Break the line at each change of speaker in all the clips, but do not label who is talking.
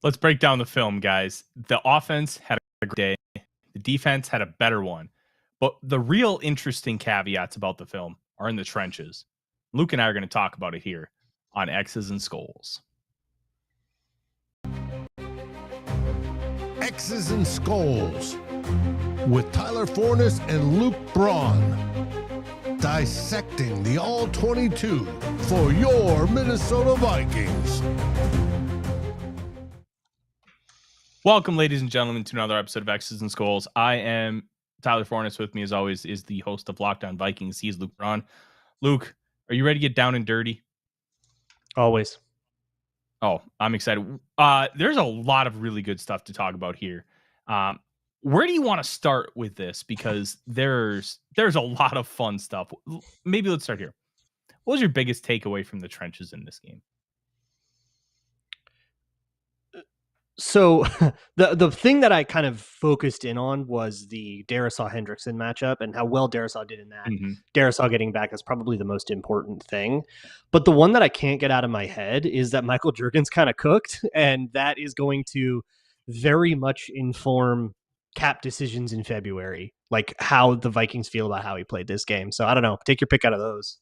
Let's break down the film, guys. The offense had a great day. The defense had a better one. But the real interesting caveats about the film are in the trenches. Luke and I are going to talk about it here on X's and SKOLs.
X's and SKOLs with Tyler Forness and Luke Braun. Dissecting the All-22 for your Minnesota Vikings.
Welcome, ladies and gentlemen, to another episode of X's and SKOLs. I am Tyler Forness. With me, as always, is the host of Locked On Vikings. He's Luke Braun. Luke, are you ready to get down and dirty?
Always.
Oh, I'm excited. There's a lot of really good stuff to talk about here. Where do you want to start with this? Because there's a lot of fun stuff. Maybe let's start here. What was your biggest takeaway from the trenches in this game?
So the thing that I kind of focused in on was the Darrisaw Hendrickson matchup and how well Darrisaw did in that.
Mm-hmm.
Darrisaw getting back is probably the most important thing. But the one that I can't get out of my head is that Michael Jurgens kind of cooked, and that is going to very much inform cap decisions in February, like how the Vikings feel about how he played this game. So I don't know. Take your pick out of those.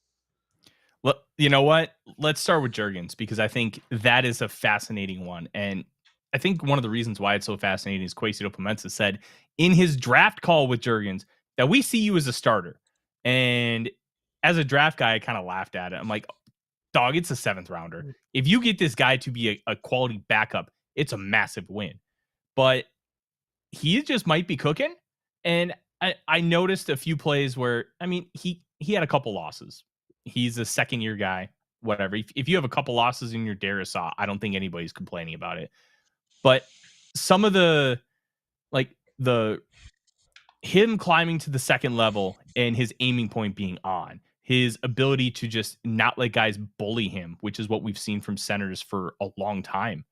Well, you know what? Let's start with Jurgens, because I think that is a fascinating one. And I think one of the reasons why it's so fascinating is Kwesi Duplantis said in his draft call with Jurgens that we see you as a starter. And as a draft guy, I kind of laughed at it. I'm like, dog, it's a 7th rounder. If you get this guy to be a quality backup, it's a massive win. But he just might be cooking. And I noticed a few plays where, I mean, he had a couple losses. He's a second-year guy, whatever. If you have a couple losses in your Darrisaw, I don't think anybody's complaining about it. But some of him climbing to the second level and his aiming point being on, his ability to just not let guys bully him, which is what we've seen from centers for a long time.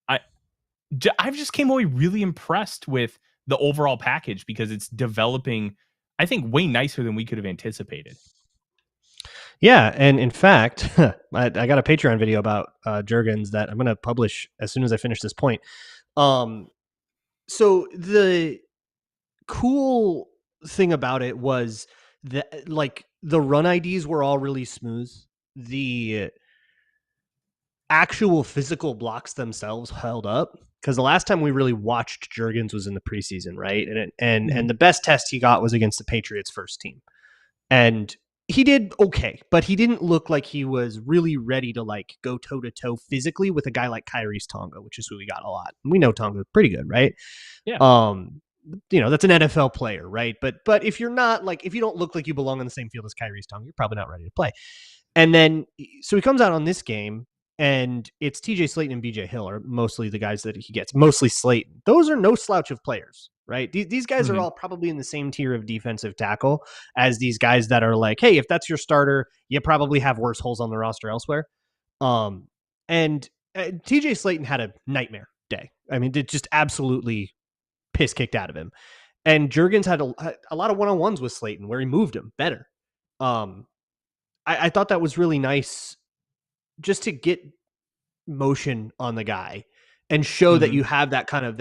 I've just came away really impressed with the overall package because it's developing, I think, way nicer than we could have anticipated.
Yeah, and in fact, I got a Patreon video about Jurgens that I'm going to publish as soon as I finish this point. So the cool thing about it was that, like, the run IDs were all really smooth. The actual physical blocks themselves held up, because the last time we really watched Jurgens was in the preseason, right? And the best test he got was against the Patriots first team, and he did okay, but he didn't look like he was really ready to like go toe to toe physically with a guy like Kyrie's Tonga, which is who we got a lot. We know Tonga's pretty good, right?
Yeah.
That's an NFL player, right? But if you're not, like, if you don't look like you belong on the same field as Kyrie's Tonga, you're probably not ready to play. And then so he comes out on this game, and it's TJ Slayton and BJ Hill are mostly the guys that he gets, mostly Slayton. Those are no slouch of players, right? These guys are all probably in the same tier of defensive tackle as these guys that are like, hey, if that's your starter, you probably have worse holes on the roster elsewhere. And TJ Slayton had a nightmare day. I mean, it just absolutely piss kicked out of him. And Jurgens had a lot of one-on-ones with Slayton where he moved him better. I thought that was really nice, just to get motion on the guy and show that you have that kind of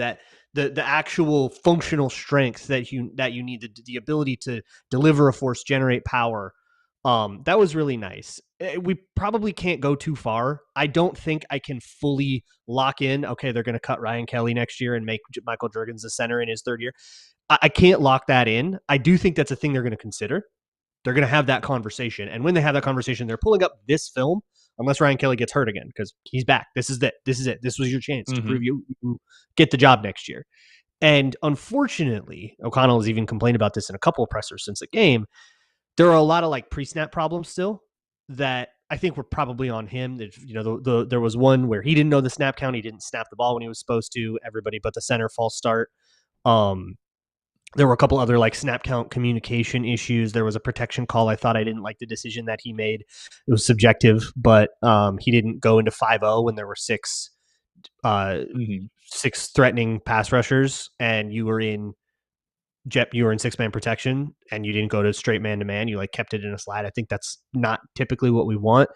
the actual functional strength that you need, the ability to deliver a force, generate power. That was really nice. We probably can't go too far. I don't think I can fully lock in, okay, they're going to cut Ryan Kelly next year and make Michael Jurgens the center in his 3rd year. I can't lock that in. I do think that's a thing they're going to consider. They're going to have that conversation. And when they have that conversation, they're pulling up this film, unless Ryan Kelly gets hurt again, because he's back. This is it. This was your chance to prove you get the job next year. And unfortunately, O'Connell has even complained about this in a couple of pressers since the game. There are a lot of like pre-snap problems still that I think were probably on him. There was one where he didn't know the snap count. He didn't snap the ball when he was supposed to. Everybody but the center false start. There were a couple other like snap count communication issues. There was a protection call. I thought I didn't like the decision that he made. It was subjective, but he didn't go into 5-0 when there were six threatening pass rushers, and you were in 6-man protection, and you didn't go to straight man-to-man. You like kept it in a slide. I think that's not typically what we want.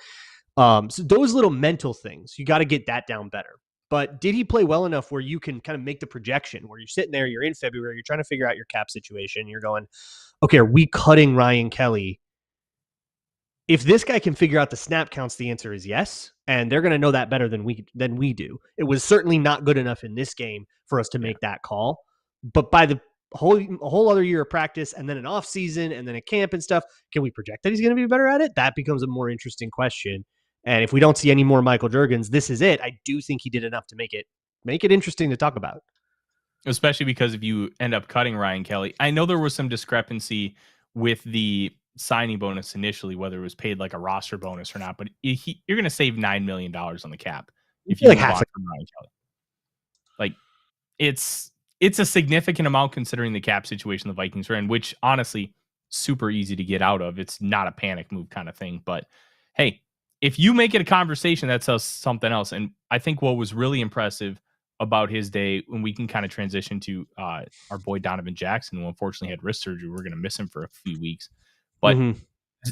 So those little mental things, you got to get that down better. But did he play well enough where you can kind of make the projection, where you're sitting there, you're in February, you're trying to figure out your cap situation, you're going, okay, are we cutting Ryan Kelly? If this guy can figure out the snap counts, the answer is yes, and they're going to know that better than we do. It was certainly not good enough in this game for us to make that call. But by the whole other year of practice and then an off season and then a camp and stuff, can we project that he's going to be better at it? That becomes a more interesting question. And if we don't see any more Michael Jurgens, this is it. I do think he did enough to make it interesting to talk about.
Especially because if you end up cutting Ryan Kelly, I know there was some discrepancy with the signing bonus initially, whether it was paid like a roster bonus or not, but you're going to save $9 million on the cap if you
like
move on from Ryan Kelly. Like it's a significant amount considering the cap situation the Vikings are in, which honestly, super easy to get out of. It's not a panic move kind of thing, but hey, if you make it a conversation, that says something else. And I think what was really impressive about his day, when we can kind of transition to our boy Donovan Jackson, who unfortunately had wrist surgery, we're going to miss him for a few weeks, but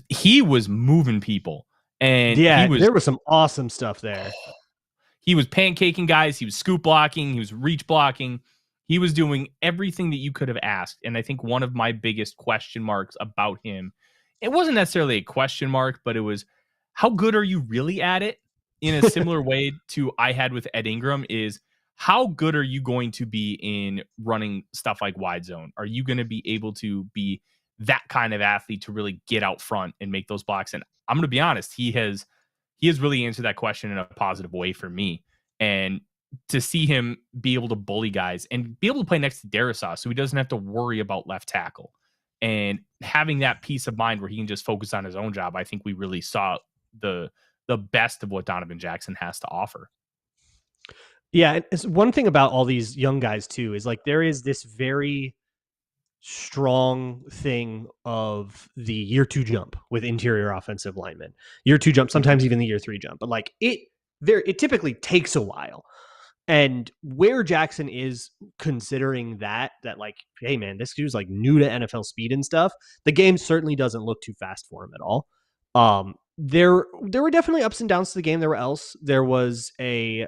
he was moving people, and
there was some awesome stuff there.
He was pancaking guys, he was scoop blocking, he was reach blocking, he was doing everything that you could have asked. And I think one of my biggest question marks about him, it wasn't necessarily a question mark, but it was, how good are you really at it? In a similar way to I had with Ed Ingram, is how good are you going to be in running stuff like wide zone? Are you going to be able to be that kind of athlete to really get out front and make those blocks? And I'm going to be honest, he has really answered that question in a positive way for me. And to see him be able to bully guys and be able to play next to Darrisaw, so he doesn't have to worry about left tackle, and having that peace of mind where he can just focus on his own job, I think we really saw the best of what Donovan Jackson has to offer.
Yeah, it's one thing about all these young guys too is like there is this very strong thing of the year 2 jump with interior offensive linemen. Year 2 jump, sometimes even the year 3 jump, but like it typically takes a while. And where Jackson is, considering that like, hey man, this dude's like new to NFL speed and stuff, the game certainly doesn't look too fast for him at all. There were definitely ups and downs to the game. There was a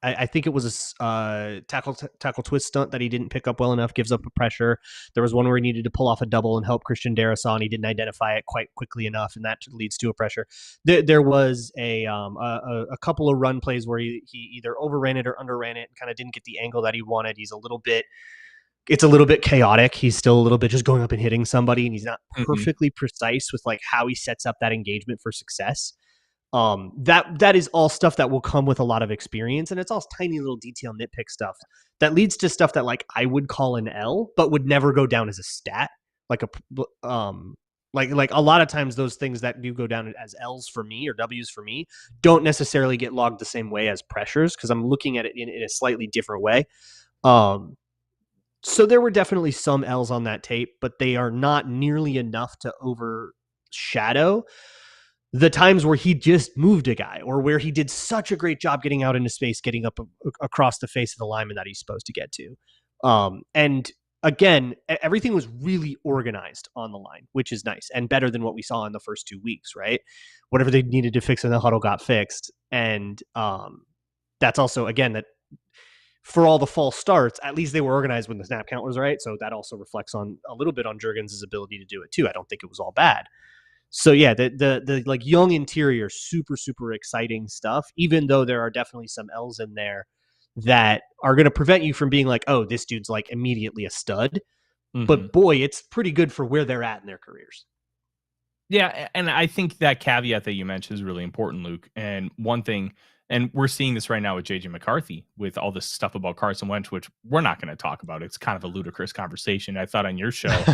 I think it was a tackle twist stunt that he didn't pick up well enough, gives up a pressure. There was one where he needed to pull off a double and help Christian Darrisaw, and he didn't identify it quite quickly enough, and that leads to a pressure. There was a couple of run plays where he either overran it or underran it and kind of didn't get the angle that he wanted. It's a little bit chaotic. He's still a little bit just going up and hitting somebody, and he's not perfectly precise with like how he sets up that engagement for success. That is all stuff that will come with a lot of experience, and it's all tiny little detail nitpick stuff that leads to stuff that like I would call an L, but would never go down as a stat. Like like a lot of times those things that do go down as L's for me or W's for me don't necessarily get logged the same way as pressures, because I'm looking at it in a slightly different way. So there were definitely some L's on that tape, but they are not nearly enough to overshadow the times where he just moved a guy, or where he did such a great job getting out into space, getting up across the face of the lineman that he's supposed to get to. And again, everything was really organized on the line, which is nice and better than what we saw in the first 2 weeks, right? Whatever they needed to fix in the huddle got fixed. And that's also, again, that for all the false starts, at least they were organized when the snap count was right. So that also reflects on a little bit on Jurgens' ability to do it too. I don't think it was all bad. So yeah, the like young interior, super, super exciting stuff, even though there are definitely some L's in there that are going to prevent you from being like, oh, this dude's like immediately a stud. But boy, it's pretty good for where they're at in their careers.
Yeah, and I think that caveat that you mentioned is really important, Luke. And one thing, and we're seeing this right now with JJ McCarthy, with all this stuff about Carson Wentz, which we're not going to talk about. It's kind of a ludicrous conversation. I thought on your show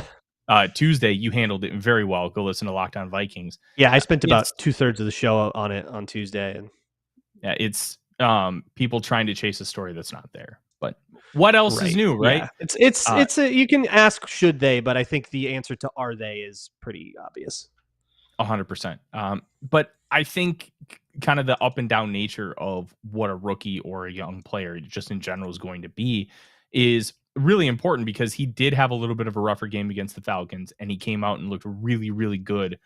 Tuesday, you handled it very well. Go listen to Locked On Vikings.
Yeah, I spent about 2/3 of the show on it on Tuesday. And
yeah, it's people trying to chase a story that's not there. But what else is new, right?
Yeah. It's you can ask should they, but I think the answer to are they is pretty obvious.
100%. But I think kind of the up and down nature of what a rookie or a young player just in general is going to be is really important, because he did have a little bit of a rougher game against the Falcons, and he came out and looked really, really good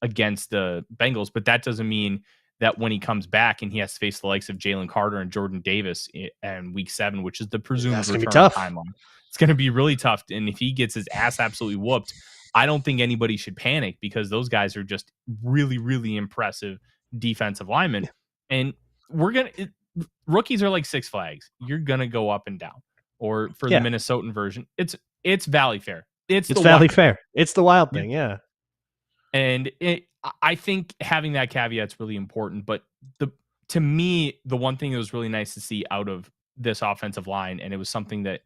against the Bengals. But that doesn't mean that when he comes back and he has to face the likes of Jalen Carter and Jordan Davis in week 7, which is the presumed
That's gonna be
return
tough.
timeline, it's going to be really tough. And if he gets his ass absolutely whooped, I don't think anybody should panic because those guys are just really, really impressive defensive linemen. And rookies are like Six Flags. You're going to go up and down. Or for the Minnesotan version, it's Valley Fair. It's the
Valley Fair. It's the wild thing. Yeah.
And I think having that caveat is really important. But to me, the one thing that was really nice to see out of this offensive line, and it was something that,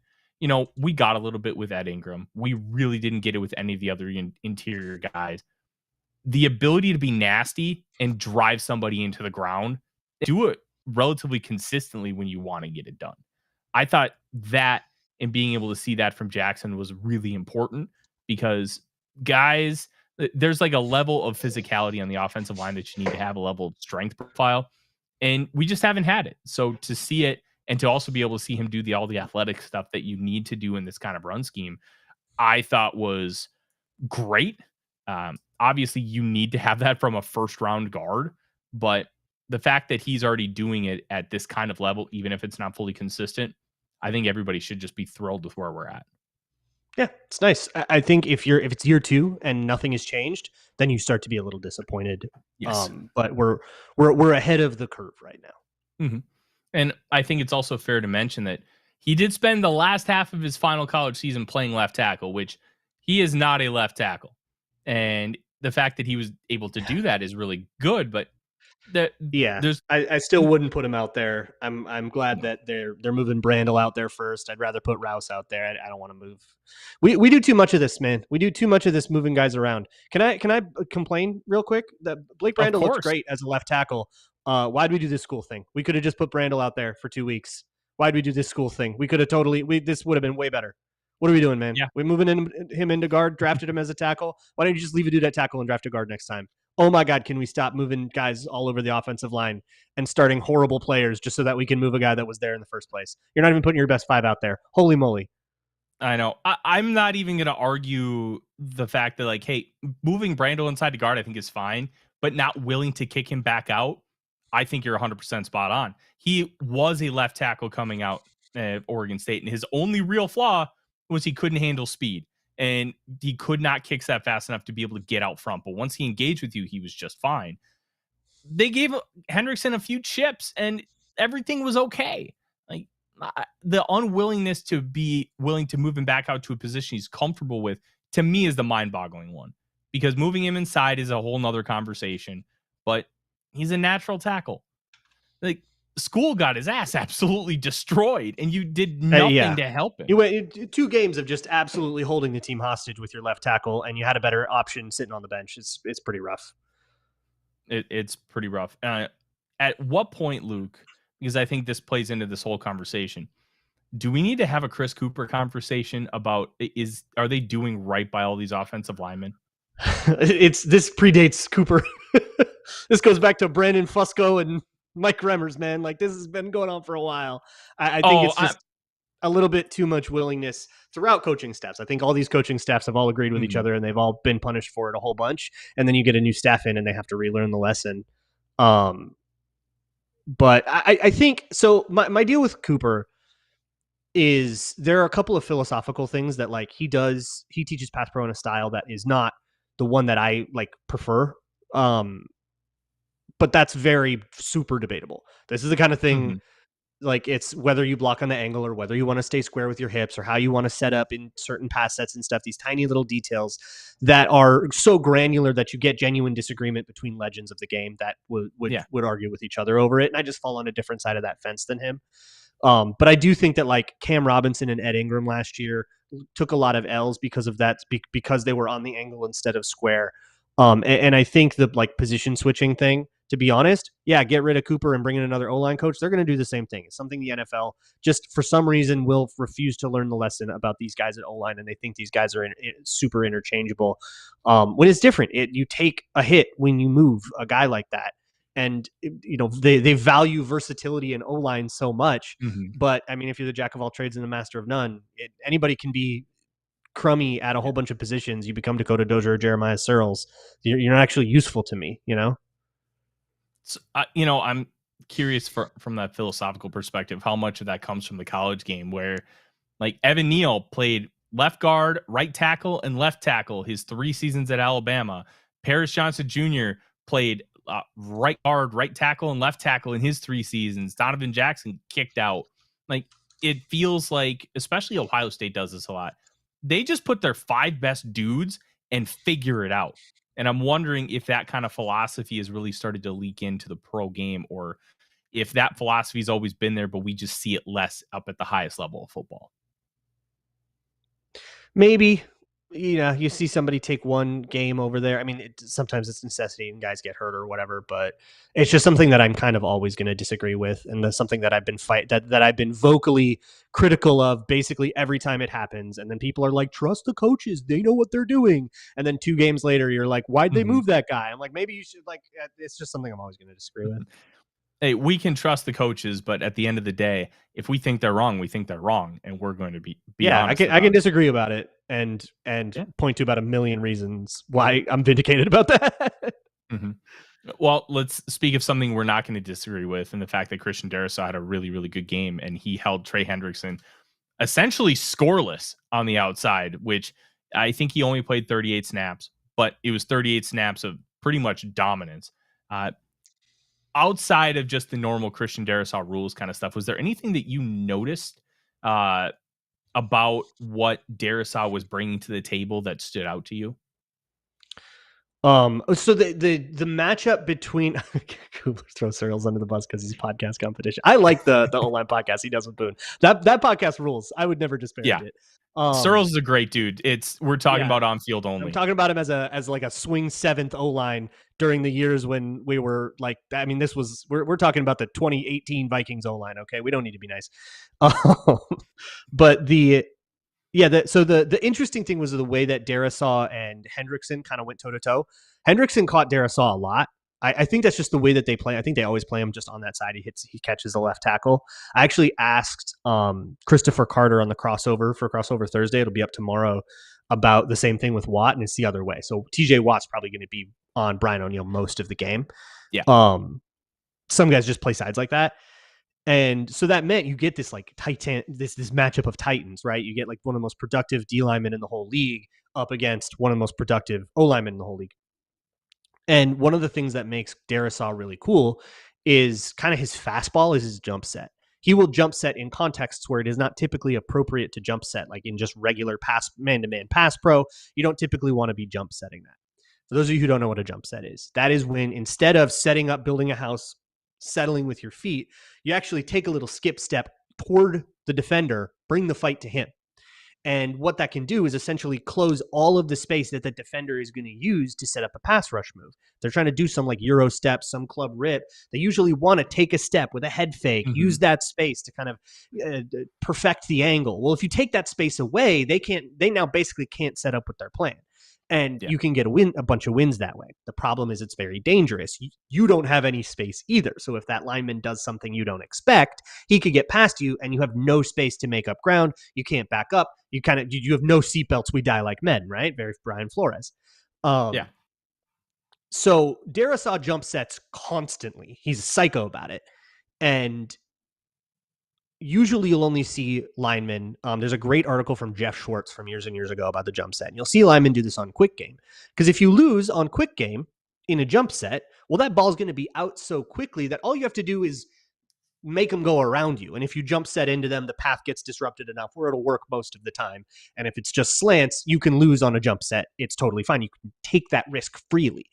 we got a little bit with Ed Ingram. We really didn't get it with any of the other interior guys. The ability to be nasty and drive somebody into the ground, do it relatively consistently when you want to get it done. I thought that and being able to see that from Jackson was really important because guys, there's like a level of physicality on the offensive line that you need to have, a level of strength profile, and we just haven't had it. So to see it and to also be able to see him do all the athletic stuff that you need to do in this kind of run scheme, I thought was great. Obviously, you need to have that from a first round guard, but the fact that he's already doing it at this kind of level, even if it's not fully consistent, I think everybody should just be thrilled with where we're at.
Yeah, it's nice. I think if it's year 2 and nothing has changed, then you start to be a little disappointed.
Yes.
But we're ahead of the curve right now.
Mm-hmm. And I think it's also fair to mention that he did spend the last half of his final college season playing left tackle, which he is not a left tackle. And the fact that he was able to do that is really good, but
I still wouldn't put him out there. I'm glad that they're moving Brandel out there first. I'd rather put Rouse out there. I don't want to move. We do too much of this, man. We do too much of this moving guys around. Can I complain real quick? That Blake Brandel looks great as a left tackle. Why'd we do this school thing? We could have just put Brandel out there for 2 weeks. Why'd we do this school thing? We could have this would have been way better. What are we doing, man?
Yeah.
We're moving him into guard, drafted him as a tackle. Why don't you just leave a dude at tackle and draft a guard next time? Oh my God, can we stop moving guys all over the offensive line and starting horrible players just so that we can move a guy that was there in the first place? You're not even putting your best 5 out there. Holy moly.
I know. I'm not even going to argue the fact that, like, hey, moving Brandel inside the guard I think is fine, but not willing to kick him back out, I think you're 100% spot on. He was a left tackle coming out of Oregon State, and his only real flaw was he couldn't handle speed. And he could not kick that fast enough to be able to get out front. But once he engaged with you, he was just fine. They gave Hendrickson a few chips and everything was okay. Like the unwillingness to be willing to move him back out to a position he's comfortable with, to me, is the mind-boggling one. Because moving him inside is a whole nother conversation. But he's a natural tackle. Like, School got his ass absolutely destroyed, and you did nothing to help him.
You went 2 games of just absolutely holding the team hostage with your left tackle, and you had a better option sitting on the bench. It's pretty rough.
It's pretty rough. At what point, Luke, because I think this plays into this whole conversation, do we need to have a Chris Cooper conversation about are they doing right by all these offensive linemen?
This predates Cooper. This goes back to Brandon Fusco and Mike Remmers, man. Like, this has been going on for a while. I think it's just a little bit too much willingness throughout coaching staffs. I think all these coaching staffs have all agreed with each other, and they've all been punished for it a whole bunch. And then you get a new staff in, and they have to relearn the lesson. But I think so. My deal with Cooper is there are a couple of philosophical things that, like, he teaches pass pro in a style that is not the one that I prefer. But that's very super debatable. This is the kind of thing, like, it's whether you block on the angle or whether you want to stay square with your hips or how you want to set up in certain pass sets and stuff. These tiny little details that are so granular that you get genuine disagreement between legends of the game that would argue with each other over it. And I just fall on a different side of that fence than him. But I do think that, like, Cam Robinson and Ed Ingram last year took a lot of L's because of that, because they were on the angle instead of square. And I think the, like, position switching thing, to be honest, get rid of Cooper and bring in another O-line coach. They're going to do the same thing. It's something the NFL just for some reason will refuse to learn the lesson about these guys at O-line, and they think these guys are super interchangeable. When it's different, you take a hit when you move a guy like that. And, they value versatility in O-line so much. But, I mean, if you're the jack of all trades and the master of none, anybody can be crummy at a whole bunch of positions. You become Dakota Dozier or Jeremiah Searles. You're not actually useful to me,
So, I'm curious from that philosophical perspective, how much of that comes from the college game where like Evan Neal played left guard, right tackle, and left tackle his 3 seasons at Alabama. Paris Johnson Jr. played right guard, right tackle, and left tackle in his 3 seasons. Donovan Jackson kicked out. Like, it feels like, especially Ohio State does this a lot. They just put their 5 best dudes and figure it out. And I'm wondering if that kind of philosophy has really started to leak into the pro game, or if that philosophy has always been there, but we just see it less up at the highest level of football.
Maybe, you see somebody take one game over there. I mean, sometimes it's necessity and guys get hurt or whatever, but it's just something that I'm kind of always going to disagree with. And that's something that I've been that I've been vocally critical of basically every time it happens. And then people are like, trust the coaches. They know what they're doing. And then 2 games later, you're like, why'd they move that guy? I'm like, maybe you should it's just something I'm always going to disagree with.
Hey, we can trust the coaches, but at the end of the day, if we think they're wrong, we think they're wrong, and we're going to be honest.
I can disagree about it and point to about a million reasons why I'm vindicated about that.
Well, let's speak of something we're not going to disagree with, and the fact that Christian Darrisaw had a really, really good game, and he held Trey Hendrickson essentially scoreless on the outside, which I think he only played 38 snaps, but it was 38 snaps of pretty much dominance. Outside of just the normal Christian Darrisaw rules kind of stuff, was there anything that you noticed about what Darrisaw was bringing to the table that stood out to you?
So the matchup between Kubler throws Searles under the bus because he's podcast competition. I like the online podcast he does with Boone. That podcast rules. I would never disparage it.
Searles is a great dude. We're talking about on field only.
I'm talking about him as like a swing 7th O-line during the years when we were like, I mean, we're talking about the 2018 Vikings O-line. Okay, we don't need to be nice. But the interesting thing was the way that Darrisaw and Hendrickson kind of went toe to toe. Hendrickson caught Darrisaw a lot. I think that's just the way that they play. I think they always play him just on that side. He catches the left tackle. I actually asked Christopher Carter on the crossover for Crossover Thursday. It'll be up tomorrow, about the same thing with Watt, and it's the other way. So TJ Watt's probably going to be on Brian O'Neill most of the game.
Yeah.
Some guys just play sides like that. And so that meant you get this like this matchup of titans, right? You get like one of the most productive D linemen in the whole league up against one of the most productive O linemen in the whole league. And one of the things that makes Darrisaw really cool is kind of his fastball is his jump set. He will jump set in contexts where it is not typically appropriate to jump set, like in just regular man-to-man pass pro. You don't typically want to be jump setting that. For those of you who don't know what a jump set is, that is when instead of setting up, building a house, settling with your feet, you actually take a little skip step toward the defender, bring the fight to him. And what that can do is essentially close all of the space that the defender is going to use to set up a pass rush move. They're trying to do some like Euro step, some club rip. They usually want to take a step with a head fake, use that space to kind of perfect the angle. Well, if you take that space away, they now basically can't set up with their plan. And you can get a bunch of wins that way. The problem is it's very dangerous. You don't have any space either. So if that lineman does something you don't expect, he could get past you and you have no space to make up ground. You can't back up. You have no seatbelts. We die like men, right? Very Brian Flores. So Darrisaw jump sets constantly. He's a psycho about it. And usually you'll only see linemen. There's a great article from Jeff Schwartz from years and years ago about the jump set. And you'll see linemen do this on quick game. Because if you lose on quick game in a jump set, well, that ball's going to be out so quickly that all you have to do is make them go around you. And if you jump set into them, the path gets disrupted enough where it'll work most of the time. And if it's just slants, you can lose on a jump set. It's totally fine. You can take that risk freely.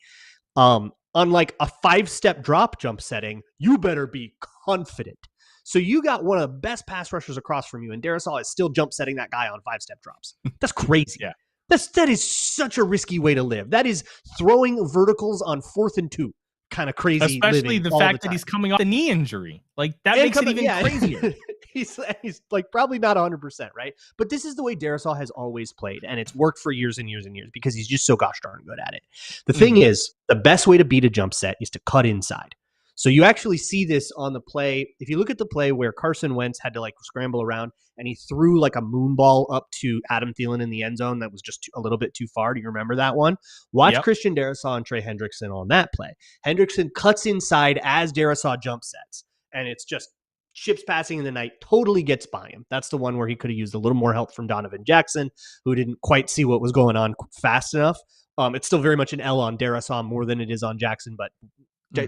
Unlike a 5-step drop jump setting, you better be confident. So you got one of the best pass rushers across from you, and Darrisaw is still jump setting that guy on 5-step drops. That's crazy.
Yeah.
That is such a risky way to live. That is throwing verticals on 4th and 2. Kind of crazy.
Especially the fact that he's coming off a knee injury. Like that makes it even crazier.
he's like probably not 100%, right? But this is the way Darrisaw has always played, and it's worked for years and years and years because he's just so gosh darn good at it. The thing is, the best way to beat a jump set is to cut inside. So you actually see this on the play. If you look at the play where Carson Wentz had to like scramble around and he threw like a moon ball up to Adam Thielen in the end zone that was just a little bit too far. Do you remember that one? Watch Christian Darrisaw and Trey Hendrickson on that play. Hendrickson cuts inside as Darrisaw jump sets, and it's just ships passing in the night, totally gets by him. That's the one where he could have used a little more help from Donovan Jackson, who didn't quite see what was going on fast enough. It's still very much an L on Darrisaw more than it is on Jackson, but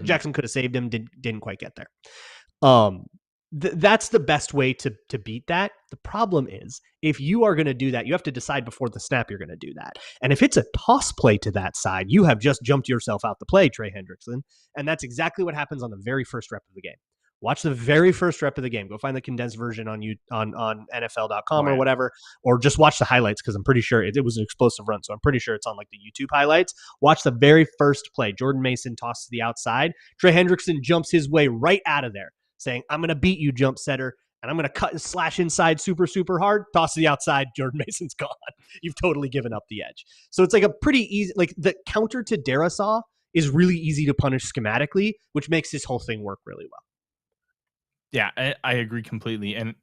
Jackson could have saved him, didn't quite get there. That's the best way to beat that. The problem is, if you are going to do that, you have to decide before the snap you're going to do that. And if it's a toss play to that side, you have just jumped yourself out the play, Trey Hendrickson. And that's exactly what happens on the very first rep of the game. Watch the very first rep of the game. Go find the condensed version on NFL.com or whatever, or just watch the highlights, because I'm pretty sure it was an explosive run. So I'm pretty sure it's on like the YouTube highlights. Watch the very first play. Jordan Mason tosses to the outside. Trey Hendrickson jumps his way right out of there, saying, I'm going to beat you, jump setter, and I'm going to cut and slash inside super, super hard. Toss to the outside. Jordan Mason's gone. You've totally given up the edge. So it's like a pretty easy, like the counter to Darrisaw is really easy to punish schematically, which makes this whole thing work really well.
Yeah, I agree completely. And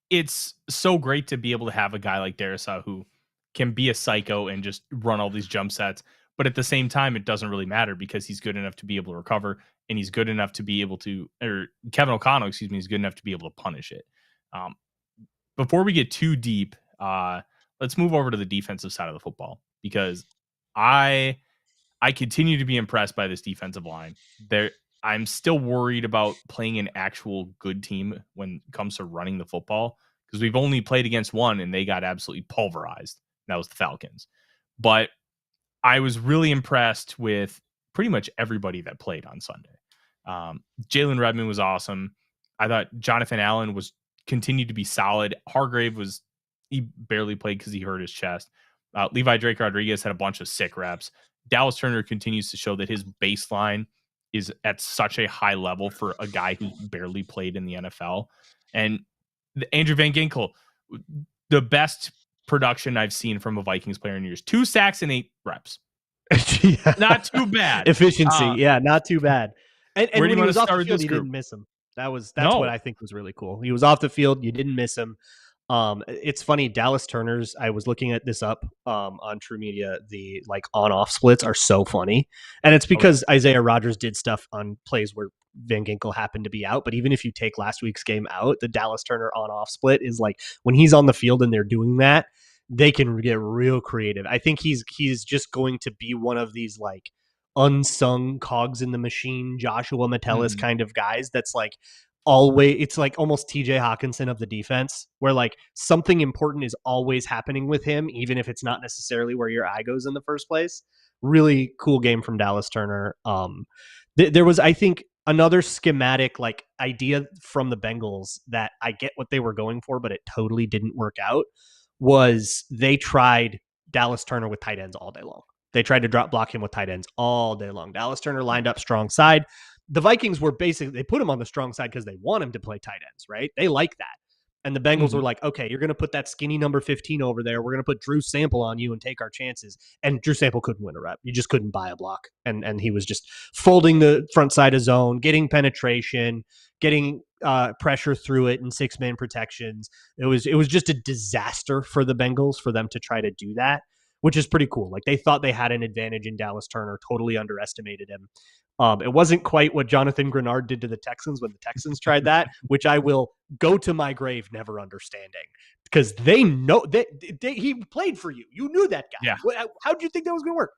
it's so great to be able to have a guy like Darrisaw who can be a psycho and just run all these jump sets. But at the same time, it doesn't really matter because he's good enough to be able to recover, and he's good enough to be able to, or Kevin O'Connell, excuse me, is good enough to be able to punish it. Before we get too deep, let's move over to the defensive side of the football, because I continue to be impressed by this defensive line. I'm still worried about playing an actual good team when it comes to running the football, because we've only played against one and they got absolutely pulverized. That was the Falcons. But I was really impressed with pretty much everybody that played on Sunday. Jaylen Redmond was awesome. I thought Jonathan Allen continued to be solid. Hargrave he barely played because he hurt his chest. Levi Drake Rodriguez had a bunch of sick reps. Dallas Turner continues to show that his baseline is at such a high level for a guy who's barely played in the NFL. And Andrew Van Ginkel, the best production I've seen from a Vikings player in years. 2 sacks and 8 reps.
Yeah.
Not too bad.
Efficiency. Not too bad. And when he was off the field, you
group?
didn't miss him. That's what I think was really cool. He was off the field. You didn't miss him. It's funny, Dallas Turner's, I was looking at this up on True Media, the like on-off splits are so funny. And it's because Isaiah Rodgers did stuff on plays where Van Ginkel happened to be out. But even if you take last week's game out, the Dallas Turner on-off split is like when he's on the field and they're doing that, they can get real creative. I think he's just going to be one of these like unsung cogs in the machine, Joshua Metellus kind of guys that's like, always, it's like almost TJ Hawkinson of the defense, where like something important is always happening with him, even if it's not necessarily where your eye goes in the first place. Really cool game from Dallas Turner. There was, I think, another schematic like idea from the Bengals that I get what they were going for, but it totally didn't work out. Was they tried Dallas Turner with tight ends all day long. They tried to drop block him with tight ends all day long. Dallas Turner lined up strong side. The Vikings were basically, they put him on the strong side because they want him to play tight ends, right? They like that. And the Bengals were like, okay, you're going to put that skinny number 15 over there. We're going to put Drew Sample on you and take our chances. And Drew Sample couldn't win a rep. You just couldn't buy a block. And he was just folding the front side of zone, getting penetration, getting pressure through it in 6-man protections. It was just a disaster for the Bengals for them to try to do that, which is pretty cool. Like they thought they had an advantage in Dallas Turner, totally underestimated him. It wasn't quite what Jonathan Grenard did to the Texans when the Texans tried that, which I will go to my grave never understanding, because they know that he played for you. You knew that guy.
Yeah.
How did you think that was going to work?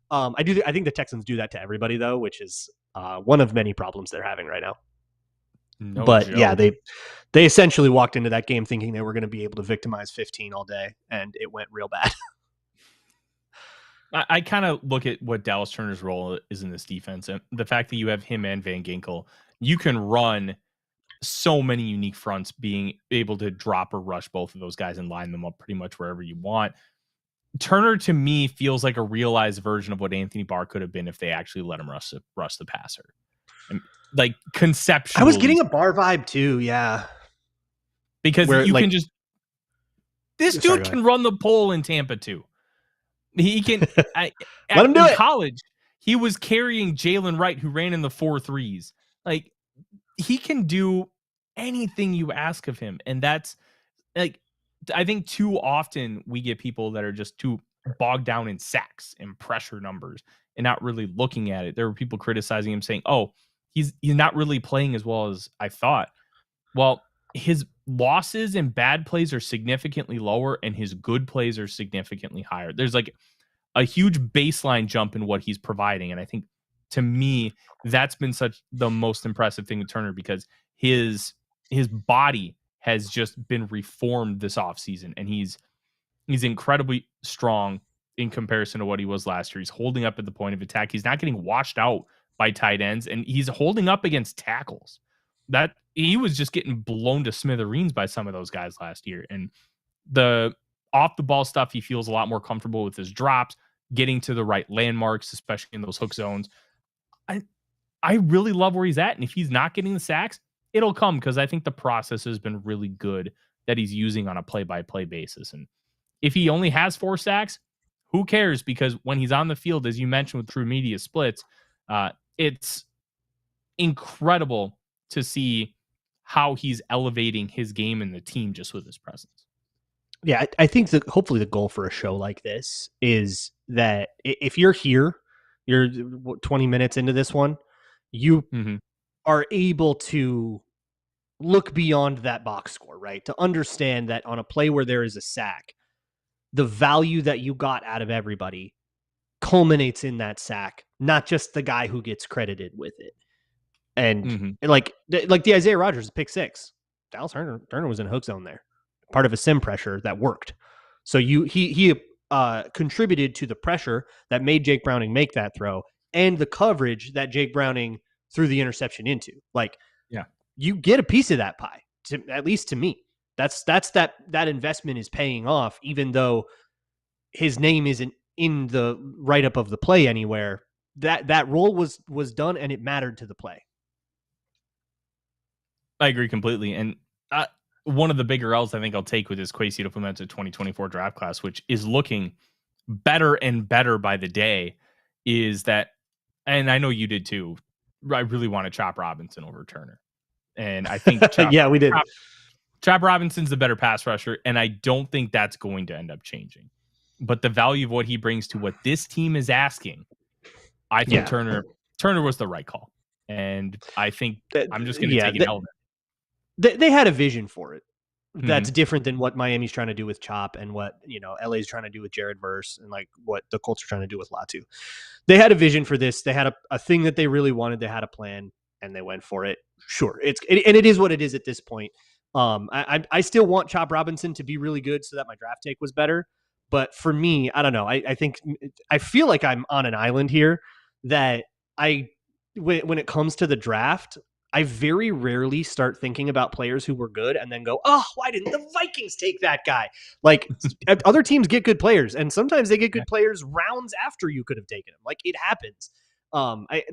I think the Texans do that to everybody though, which is one of many problems they're having right now.
No
but
joke.
Yeah, they essentially walked into that game thinking they were going to be able to victimize 15 all day, and it went real bad.
I kind of look at what Dallas Turner's role is in this defense, and the fact that you have him and Van Ginkel, you can run so many unique fronts, being able to drop or rush both of those guys and line them up pretty much wherever you want. Turner, to me, feels like a realized version of what Anthony Barr could have been if they actually let him rush the passer. And, like, conceptually.
I was getting a Barr vibe too, yeah.
Because you can just... This dude can run the pole in Tampa too. He can.
Let him do it.
College, he was carrying Jalen Wright, who ran in the 4.3s. Like, he can do anything you ask of him. And that's like, I think too often we get people that are just too bogged down in sacks and pressure numbers and not really looking at it. There were people criticizing him saying, "Oh, he's not really playing as well as I thought." Well, his losses and bad plays are significantly lower and his good plays are significantly higher. There's like a huge baseline jump in what he's providing. And I think to me, that's been such the most impressive thing with Turner because his body has just been reformed this offseason and he's incredibly strong in comparison to what he was last year. He's holding up at the point of attack. He's not getting washed out by tight ends and he's holding up against tackles. That he was just getting blown to smithereens by some of those guys last year. And the off the ball stuff, he feels a lot more comfortable with his drops, getting to the right landmarks, especially in those hook zones. I really love where he's at. And if he's not getting the sacks, it'll come because I think the process has been really good that he's using on a play-by-play basis. And if he only has 4 sacks, who cares? Because when he's on the field, as you mentioned with true media splits, it's incredible to see how he's elevating his game and the team just with his presence.
Yeah, I think that hopefully the goal for a show like this is that if you're here, you're 20 minutes into this one, you are able to look beyond that box score, right? To understand that on a play where there is a sack, the value that you got out of everybody culminates in that sack, not just the guy who gets credited with it. And like the Isaiah Rodgers pick 6, Dallas Turner was in a hook zone there, part of a sim pressure that worked. So he contributed to the pressure that made Jake Browning make that throw and the coverage that Jake Browning threw the interception into. Like,
yeah,
you get a piece of that pie, at least to me. That's that investment is paying off, even though his name isn't in the write-up of the play anywhere. That role was done and it mattered to the play.
I agree completely. And one of the bigger L's I think I'll take with this Quasito Pimenta 2024 draft class, which is looking better and better by the day, is that, and I know you did too, I really want to Chop Robinson over Turner. And I think
yeah, we did.
Chop Robinson's the better pass rusher, and I don't think that's going to end up changing. But the value of what he brings to what this team is asking, I think Turner was the right call. And I think I'm just going to take an L.
They had a vision for it. That's different than what Miami's trying to do with Chop and what, LA's trying to do with Jared Verse and like what the Colts are trying to do with Latu. They had a vision for this. They had a thing that they really wanted. They had a plan and they went for it. Sure. And it is what it is at this point. I still want Chop Robinson to be really good so that my draft take was better. But for me, I don't know. I feel like I'm on an island here that when it comes to the draft, I very rarely start thinking about players who were good and then go, oh, why didn't the Vikings take that guy? Like, other teams get good players, and sometimes they get good players rounds after you could have taken him. Like, it happens. I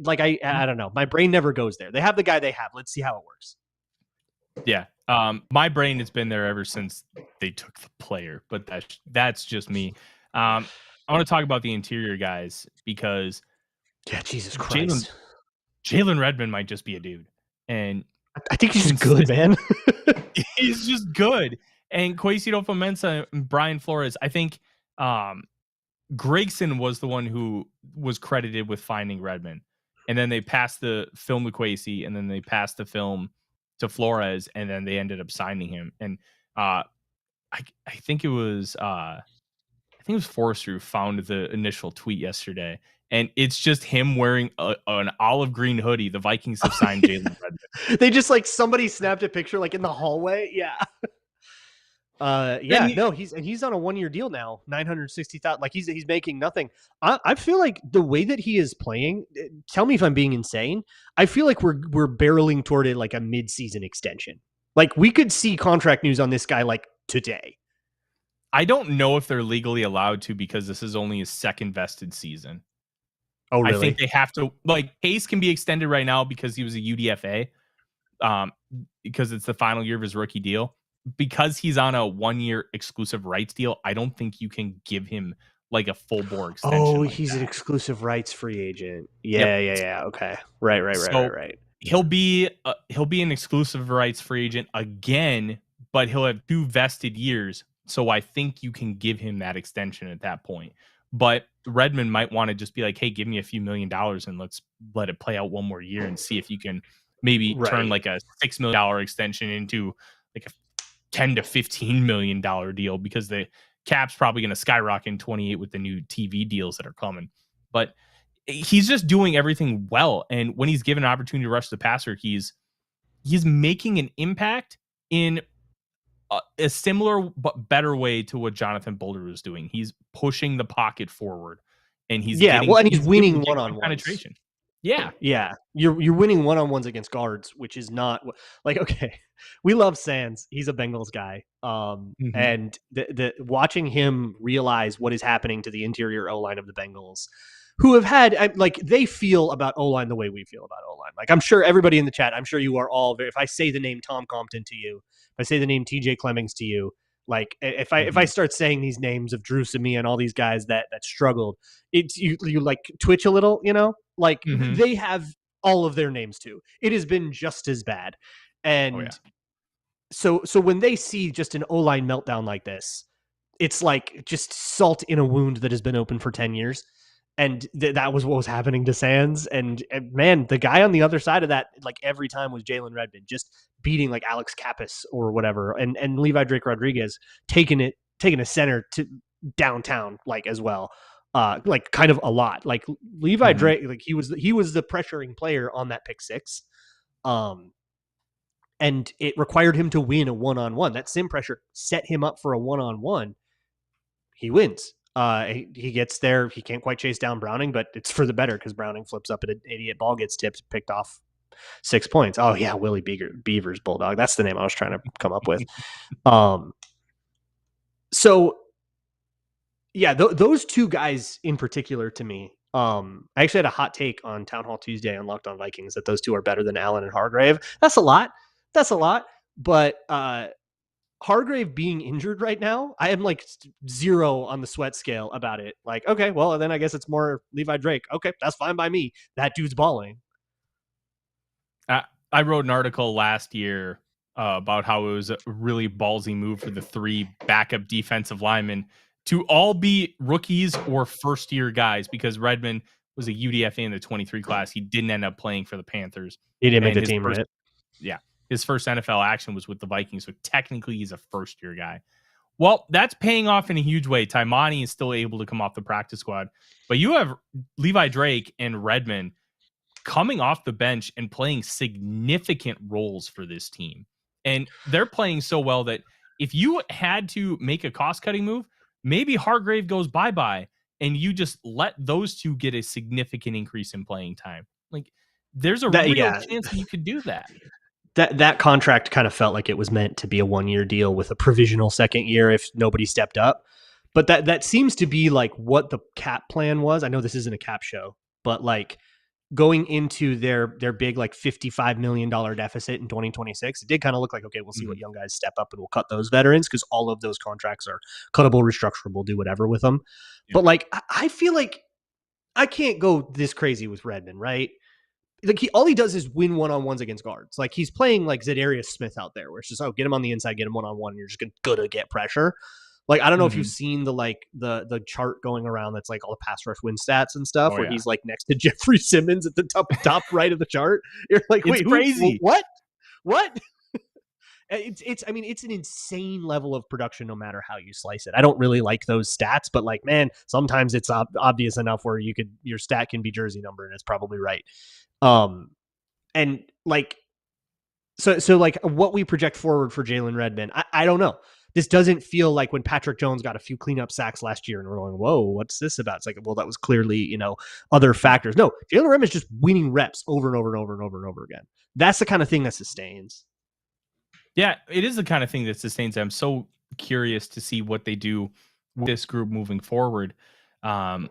don't know. My brain never goes there. They have the guy they have. Let's see how it works.
Yeah. My brain has been there ever since they took the player, but that's just me. I want to talk about the interior guys because
Jesus Christ.
Jaylen Redmond might just be a dude. And
I think he's good, man.
He's just good. And Quasito Pimenta and Brian Flores, I think Gregson was the one who was credited with finding Redmond. And then they passed the film to Quasi, and then they passed the film to Flores, and then they ended up signing him. And I think it was Forrester who found the initial tweet yesterday. And it's just him wearing an olive green hoodie. The Vikings have signed Jaylen Redmond.
They just somebody snapped a picture in the hallway. Yeah. He's on a 1-year deal now, $960,000. Like he's making nothing. I feel like the way that he is playing, tell me if I'm being insane. I feel like we're barreling toward it like a mid-season extension. Like we could see contract news on this guy today.
I don't know if they're legally allowed to because this is only his second vested season.
Oh, really?
I think they have to. Hayes can be extended right now because he was a UDFA, because it's the final year of his rookie deal. Because he's on a 1-year exclusive rights deal, I don't think you can give him a full bore extension.
Oh, he's an exclusive rights free agent. Yeah. Okay. Right.
he'll be an exclusive rights free agent again, but he'll have 2 vested years. So I think you can give him that extension at that point. But Redmond might want to just be like, hey, give me a few $1,000,000 and let's let it play out one more year and see if you can maybe turn
Right.
like a $6 million extension into like a $10 to $15 million deal, because the cap's probably going to skyrocket in 28 with the new TV deals that are coming. But he's just doing everything well. And when he's given an opportunity to rush the passer, he's making an impact in a similar but better way to what Jonathan Boulder was doing. He's pushing the pocket forward, and he's getting
he's winning one-on-ones.
penetration. Yeah.
You're winning one-on-ones against guards, which is not like, okay, we love Sands. He's a Bengals guy. And the watching him realize what is happening to the interior O-line of the Bengals, who have had, like, they feel about O-line the way we feel about O-line. Like, I'm sure everybody in the chat, I'm sure you are all very, if I say the name Tom Compton to you, if I say the name TJ Clemmings to you, like, if I start saying these names of Drew Samia and all these guys that struggled, it's you like twitch a little, like they have all of their names too. It has been just as bad. And so when they see just an O-line meltdown like this, it's like just salt in a wound that has been open for 10 years. And that was what was happening to Sands. And man, the guy on the other side of that, like every time, was Jaylen Redmond, just beating like Alex Kappas or whatever. And Levi Drake Rodriguez taking a center to downtown, like, as well. Like kind of a lot. Like Levi Drake, like he was the pressuring player on that pick six. And it required him to win a one-on-one. That sim pressure set him up for a one-on-one. He wins. He gets there. He can't quite chase down Browning, but it's for the better because Browning flips up at an idiot ball, gets tipped, picked off 6 points. Oh yeah, Willie Beavers Bulldog. That's the name I was trying to come up with. So yeah, those two guys in particular to me. I actually had a hot take on Town Hall Tuesday on Locked On Vikings that those two are better than Allen and Hargrave. That's a lot. But Hargrave being injured right now, I am like 0 on the sweat scale about it. Like, okay, well, then I guess it's more Levi Drake. Okay, that's fine by me. That dude's balling.
I wrote an article last year about how it was a really ballsy move for the 3 backup defensive linemen to all be rookies or first-year guys, because Redmond was a UDFA in the 23 class. He didn't end up playing for the Panthers.
He didn't make the team, right?
Yeah. His first NFL action was with the Vikings, so technically he's a first-year guy. Well, that's paying off in a huge way. Taimani is still able to come off the practice squad, but you have Levi Drake and Redmond coming off the bench and playing significant roles for this team. And they're playing so well that if you had to make a cost-cutting move, maybe Hargrave goes bye-bye, and you just let those two get a significant increase in playing time. Like, there's a real chance that you could do that.
That contract kind of felt like it was meant to be a 1-year deal with a provisional second year if nobody stepped up. But that seems to be like what the cap plan was. I know this isn't a cap show, but like going into their big like $55 million deficit in 2026, it did kind of look like, okay, we'll see what young guys step up and we'll cut those veterans because all of those contracts are cuttable, restructurable, do whatever with them. Yeah. But like, I feel like I can't go this crazy with Redmond, right? Like all he does is win one-on-ones against guards. Like he's playing like Zadarius Smith out there, where it's just, oh, get him on the inside, get him one-on-one, and you're just gonna get pressure. Like, I don't know if you've seen the chart going around that's like all the pass rush win stats and stuff, where he's like next to Jeffrey Simmons at the top right of the chart. You're like, wait,
it's crazy.
What? It's I mean, it's an insane level of production no matter how you slice it. I don't really like those stats, but like, man, sometimes it's obvious enough where your stat can be jersey number and it's probably right. And like, so like what we project forward for Jaylen Redmond, I don't know. This doesn't feel like when Patrick Jones got a few cleanup sacks last year and we're going, whoa, what's this about? It's like, well, that was clearly, other factors. No, Jaylen Redmond's just winning reps over and over and over and over and over again. That's the kind of thing that sustains.
Yeah, it is the kind of thing that sustains. I'm so curious to see what they do with this group moving forward. I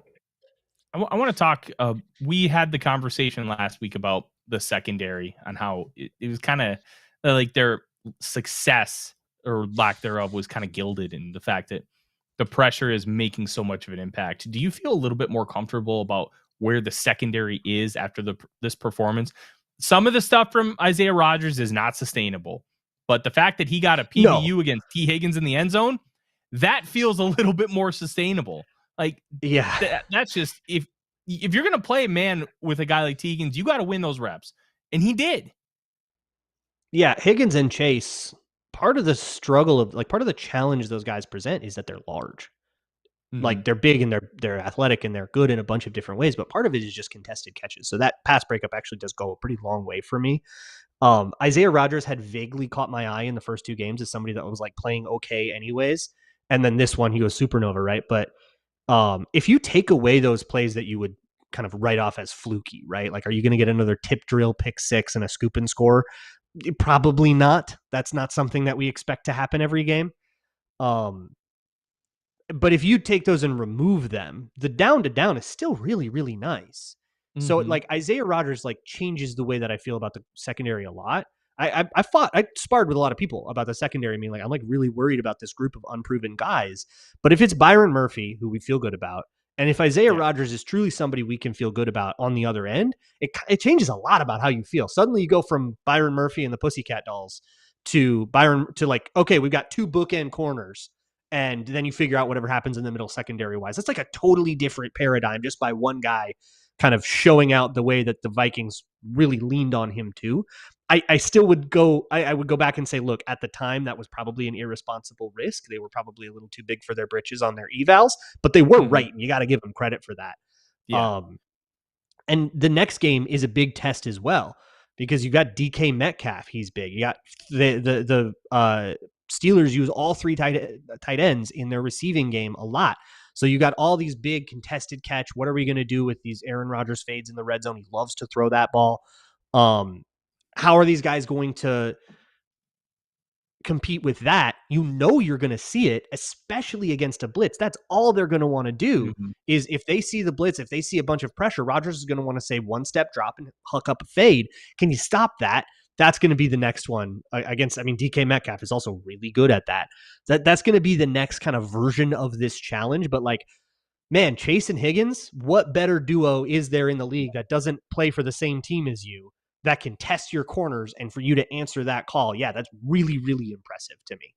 want to talk. We had the conversation last week about the secondary and how it was kind of like their success or lack thereof was kind of gilded in the fact that the pressure is making so much of an impact. Do you feel a little bit more comfortable about where the secondary is after this performance? some of the stuff from Isaiah Rodgers is not sustainable, but the fact that he got a
No.
PBU against T. Higgins in the end zone, that feels a little bit more sustainable. Like,
Yeah.
that's just if you're gonna play man with a guy like T. Higgins, you got to win those reps, and he did.
Yeah, Higgins and Chase, part of the struggle of part of the challenge those guys present is that they're large. Like, they're big and they're athletic and they're good in a bunch of different ways, but part of it is just contested catches. So that pass breakup actually does go a pretty long way for me. Isaiah Rodgers had vaguely caught my eye in the first two games as somebody that was like playing okay anyways. And then this one, he goes supernova, right? But if you take away those plays that you would kind of write off as fluky, right? Like, are you going to get another tip drill, pick six, and a scoop and score? Probably not. That's not something that we expect to happen every game. But if you take those and remove them, the down to down is still really, really nice. So like Isaiah Rodgers changes the way that I feel about the secondary a lot. I sparred with a lot of people about the secondary. I mean, I'm really worried about this group of unproven guys. But if it's Byron Murphy, who we feel good about, and if Isaiah Rodgers is truly somebody we can feel good about on the other end, it changes a lot about how you feel. Suddenly you go from Byron Murphy and the Pussycat Dolls to okay, we've got two bookend corners. And then you figure out whatever happens in the middle secondary wise. That's like a totally different paradigm just by one guy kind of showing out the way that the Vikings really leaned on him too. I still would go, I would go back and say, look, at the time that was probably an irresponsible risk. They were probably a little too big for their britches on their evals, but they were right. And you got to give them credit for that.
Yeah.
And the next game is a big test as well, because you got DK Metcalf. He's big. You got the Steelers use all three tight ends in their receiving game a lot. So you got all these big contested catch. What are we going to do with these Aaron Rodgers fades in the red zone? He loves to throw that ball. How are these guys going to compete with that? You're going to see it, especially against a blitz. That's all they're going to want to do is if they see the blitz, if they see a bunch of pressure, Rodgers is going to want to say one step drop and hook up a fade. Can you stop that? That's going to be the next one against, DK Metcalf is also really good at that. That's going to be the next kind of version of this challenge. But man, Chase and Higgins, what better duo is there in the league that doesn't play for the same team as you, that can test your corners and for you to answer that call? Yeah, that's really, really impressive to me.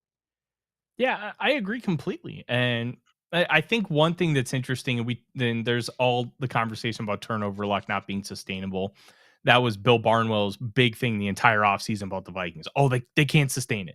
Yeah, I agree completely. And I think one thing that's interesting, and then there's all the conversation about turnover luck not being sustainable. That was Bill Barnwell's big thing the entire offseason about the Vikings. Oh, they can't sustain it.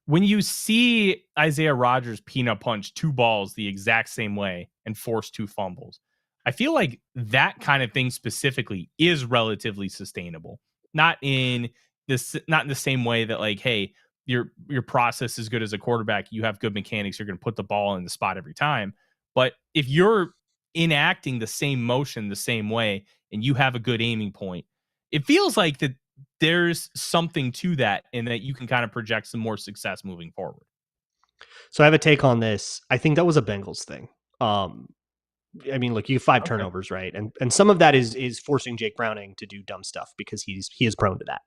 When you see Isaiah Rodgers peanut punch two balls the exact same way and force two fumbles, I feel like that kind of thing specifically is relatively sustainable. Not in the same way that hey, your process is good as a quarterback, you have good mechanics, you're going to put the ball in the spot every time. But if you're enacting the same motion the same way and you have a good aiming point, it feels like that there's something to that and that you can kind of project some more success moving forward.
So I have a take on this. I think that was a Bengals thing. Look, you have 5 turnovers, right? And some of that is forcing Jake Browning to do dumb stuff because he is prone to that.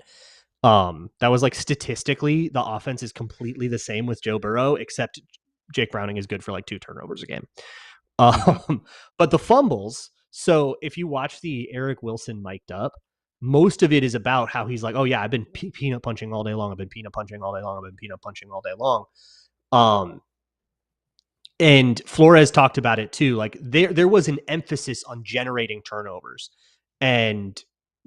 That was statistically, the offense is completely the same with Joe Burrow, except Jake Browning is good for 2 turnovers a game. But the fumbles. So if you watch the Eric Wilson mic'd up, most of it is about how he's like, oh yeah, I've been peanut punching all day long. I've been peanut punching all day long. I've been peanut punching all day long. And Flores talked about it too. There was an emphasis on generating turnovers, and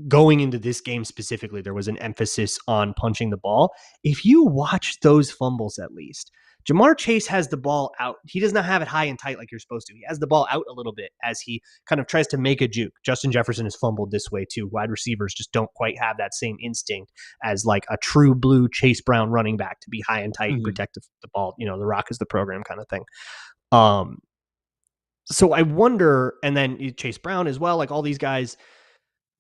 going into this game specifically, there was an emphasis on punching the ball. If you watch those fumbles, at least Jamar Chase has the ball out. He does not have it high and tight like you're supposed to. He has the ball out a little bit as he kind of tries to make a juke. Justin Jefferson is fumbled this way too. Wide receivers just don't quite have that same instinct as a true blue Chase Brown running back to be high and tight and protect the ball. The rock is the program kind of thing. So I wonder, and then Chase Brown as well, all these guys,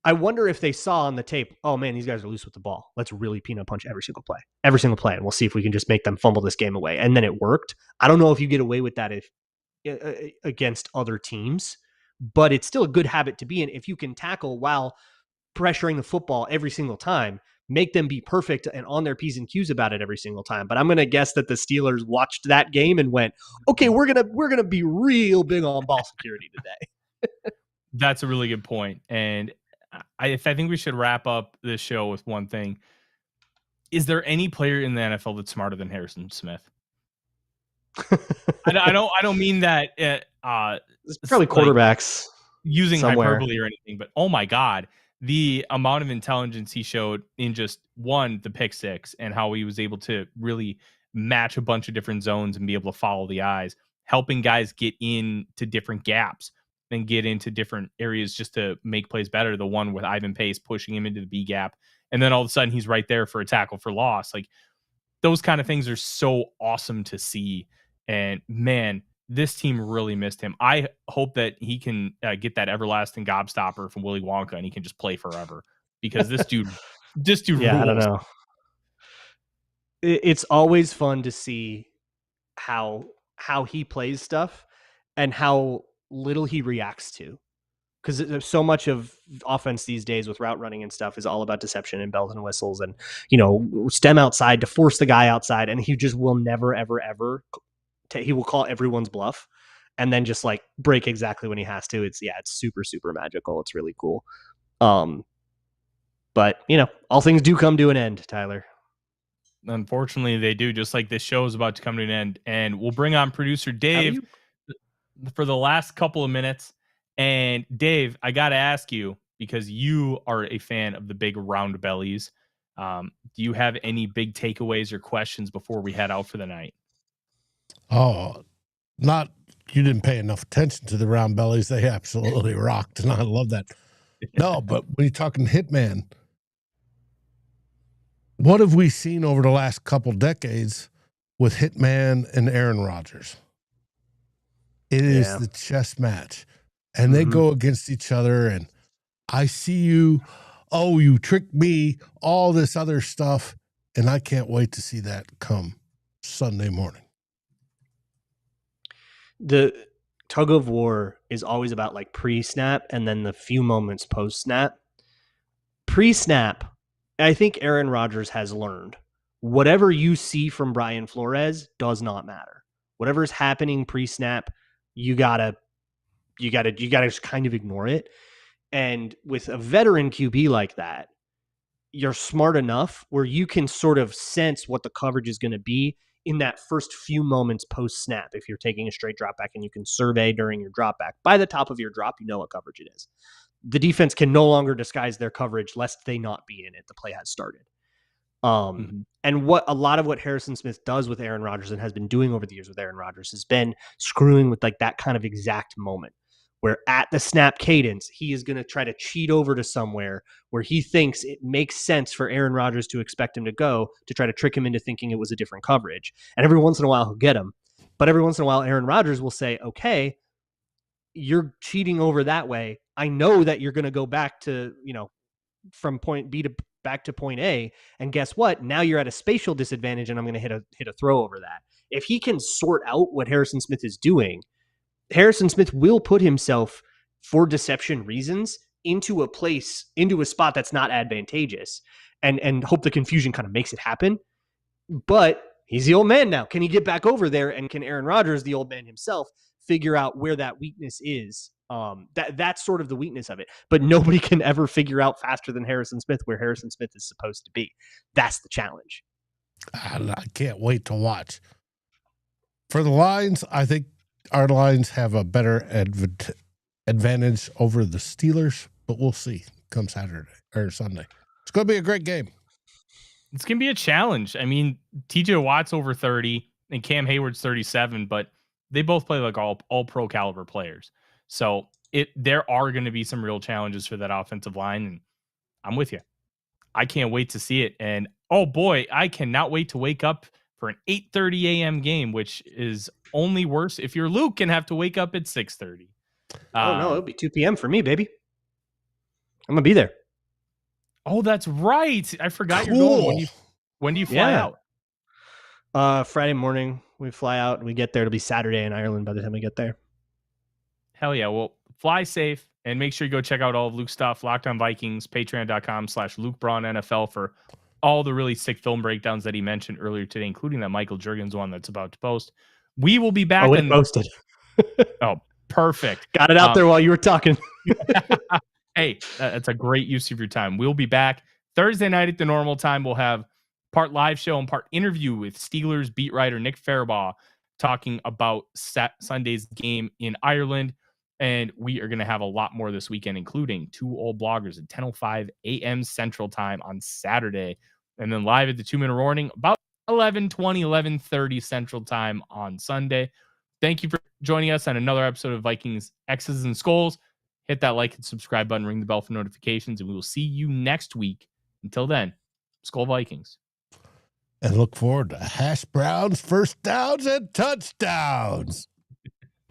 I wonder if they saw on the tape, oh man, these guys are loose with the ball. Let's really peanut punch every single play. And we'll see if we can just make them fumble this game away. And then it worked. I don't know if you get away with that against other teams, but it's still a good habit to be in. If you can tackle while pressuring the football every single time, make them be perfect and on their P's and Q's about it every single time. But I'm going to guess that the Steelers watched that game and went, okay, we're going to be real big on ball security today.
That's a really good point. And I think we should wrap up this show with one thing. Is there any player in the NFL that's smarter than Harrison Smith? I don't mean that.
There's probably
Like
quarterbacks
using
somewhere.
hyperbole or anything, but oh my god, the amount of intelligence he showed in just the pick six, and how he was able to really match a bunch of different zones and be able to follow the eyes, helping guys get into different gaps and get into different areas just to make plays better. The one with Ivan Pace pushing him into the B gap, and then all of a sudden he's right there for a tackle for loss. Like, those kind of things are so awesome to see. And man, this team really missed him. I hope that he can get that everlasting gobstopper from Willy Wonka and he can just play forever, because this dude
Yeah,
rules.
I don't know. It's always fun to see how he plays stuff and how little he reacts to, because so much of offense these days with route running and stuff is all about deception and bells and whistles and, stem outside to force the guy outside, and he just will never ever he will call everyone's bluff and then just like break exactly when he has to. It's super, super magical. It's really cool. But all things do come to an end, Tyler.
Unfortunately, they do, just like this show is about to come to an end. And we'll bring on producer Dave for the last couple of minutes. And Dave, I got to ask you, because you are a fan of the big round bellies, do you have any big takeaways or questions before we head out for the night?
Oh, you didn't pay enough attention to the round bellies. They absolutely rocked, and I love that. No, but when you're talking Hitman, what have we seen over the last couple decades with Hitman and Aaron Rodgers? It is the chess match, and they go against each other, and I see you, oh, you tricked me, all this other stuff, and I can't wait to see that come Sunday morning.
The tug of war is always about like pre-snap and then the few moments post-snap. Pre-snap, I think Aaron Rodgers has learned whatever you see from Brian Flores does not matter. Whatever is happening pre-snap, you gotta just kind of ignore it. And with a veteran QB like that, you're smart enough where you can sort of sense what the coverage is going to be in that first few moments post-snap. If you're taking a straight drop back and you can survey during your drop back, by the top of your drop, you know what coverage it is. The defense can no longer disguise their coverage lest they not be in it. The play has started. And what a lot of what Harrison Smith does with Aaron Rodgers and has been doing over the years with Aaron Rodgers has been screwing with like that kind of exact moment where at the snap cadence, he is going to try to cheat over to somewhere where he thinks it makes sense for Aaron Rodgers to expect him to go to try to trick him into thinking it was a different coverage. And every once in a while, he'll get him. But every once in a while, Aaron Rodgers will say, okay, you're cheating over that way. I know that you're going to go back to, from point B to back to point A. And guess what? Now you're at a spatial disadvantage and I'm going to hit a throw over that. If he can sort out what Harrison Smith is doing, Harrison Smith will put himself for deception reasons into a spot that's not advantageous and hope the confusion kind of makes it happen. But he's the old man now. Can he get back over there? And can Aaron Rodgers, the old man himself, figure out where that weakness is? That's sort of the weakness of it. But nobody can ever figure out faster than Harrison Smith where Harrison Smith is supposed to be. That's the challenge.
I can't wait to watch. For the Lions, I think our Lions have a better advantage over the Steelers, but we'll see come Saturday or Sunday. It's going to be a great game.
It's going to be a challenge. I mean, TJ Watt's over 30 and Cam Hayward's 37, but they both play like all pro caliber players. So there are going to be some real challenges for that offensive line, and I'm with you. I can't wait to see it. And oh boy, I cannot wait to wake up for an 8:30 a.m. game, which is only worse if you're Luke and have to wake up at 6:30.
Oh no, it'll be 2 p.m. for me, baby. I'm gonna be there.
Oh, that's right. I forgot
Cool.
You're going. When do you fly out?
Friday morning we fly out and we get there. It'll be Saturday in Ireland by the time we get there.
Hell yeah. Well, fly safe and make sure you go check out all of Luke's stuff. Locked On Vikings, patreon.com/Luke Braun NFL for all the really sick film breakdowns that he mentioned earlier today, including that Michael Jurgens one that's about to post. We will be back.
It posted.
Oh, perfect.
Got it out there while you were talking.
Hey, that's a great use of your time. We'll be back Thursday night at the normal time. We'll have part live show and part interview with Steelers beat writer Nick Faribaugh talking about Sunday's game in Ireland. And we are going to have a lot more this weekend, including 2 old bloggers at 10:05 a.m. Central Time on Saturday. And then live at the 2-minute warning about 11:30 Central Time on Sunday. Thank you for joining us on another episode of Vikings X's and SKOLs. Hit that like and subscribe button, ring the bell for notifications, and we will see you next week. Until then, SKOL Vikings.
And look forward to hash browns, first downs, and touchdowns.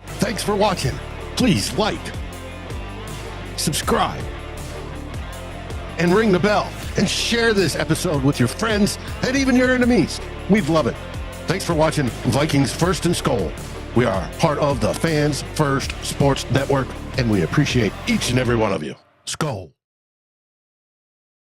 Thanks for watching. Please like, subscribe, and ring the bell. And share this episode with your friends and even your enemies. We'd love it. Thanks for watching Vikings First and SKOL. We are part of the Fans First Sports Network, and we appreciate each and every one of you. SKOL.